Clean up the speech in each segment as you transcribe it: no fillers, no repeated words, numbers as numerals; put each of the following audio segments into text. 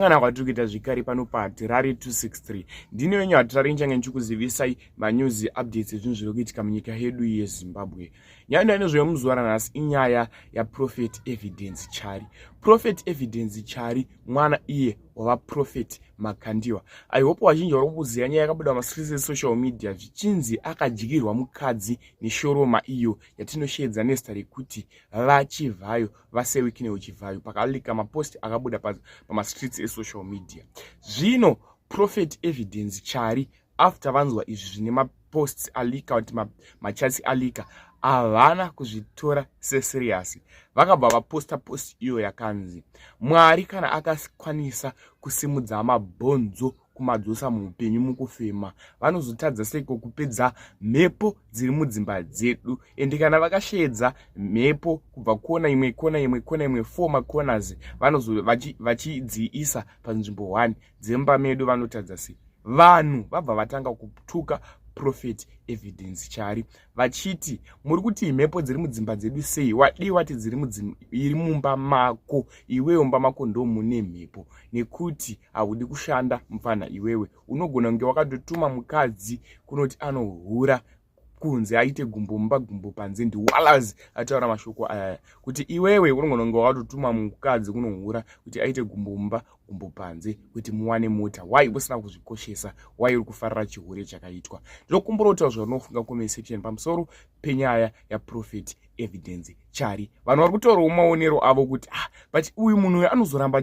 kana kwatiri kuita zvikari pano paHarare 263 ndine wenyu Harare nchange ndichikuzivisai manyuzi updates ezvinhu zviri kuitika munyika yedu yeZimbabwe. Nyaya ndinozouya muzuva ranhasi inyaya yaProfet Evidence Chari. Prophet Evidence Chari mwana iye wava Prophet Makandiwa. I hope vazhinji vari kuziva nyaya yakabuda masirisi esocial media zvichinzi akadyirwa mukadzi neshoroma iyo yatinoshedza nezita rekuti vachivhayo vasewiki neuchivhayo. Pakalika mapost akabuda pamastreets esocial media. Zvino Prophet Evidence Chari after vanzwa izvi zvine maposts alika kuti machats alika havana kuzvitora seserious. Vakabva vaposta post iyo yakanzi Mwari kana akakwanisa kusimudza mabhonzo kumadzosa muupenyu mukufema, vanozotadza seiko kupedza mhepo dziri mudzimba dzedu. Ende kana vakashedza mhepo kubva kona imwe 4 macorners vachidziisa panzvimbo 1 dzemba medu, vanotadza sei vanhu vabva vatanga kutuka Prophet Evidence Chari vachiti muri kuti mhepo dziri mudzimba dzedu sei, wadiwa kuti iri mumba mako, iwewe mumba mako ndo mune mhepo, nekuti haudi kushanda mufana iwewe unogona kunge wakatotuma mukadzi kunoti anohura kunze aite gumbo mumba gumbo panze. NdiWallace ataura mashoko aya kuti iwewe unogona kunge wakatotuma mukadzi kunohura kuti aite gumbo mumba gumbo panze kuti muwane mota. Why usina kuzvikoshesa? Why uri kufarira chihure chakaitwa? Ndinokumbura kuti zvaunofunga comment section pamusoro penyaya yaProfet Evidence Chari. Vanhu vari kutorawo maonero avo kuti but uyu munhu uyu anozoramba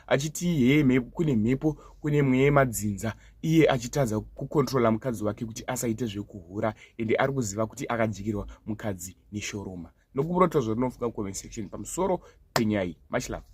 achiti kune mhepo kune mweya madzinza, iye achitadza kukontrola mukadzi wake kuti asaite zvekuhura, ende ari kuziva kuti akadyirwa mukadzi neshoroma. Ndinokumbura kuti zvaunofunga comment section pamusoro penyaya iyi. Much love.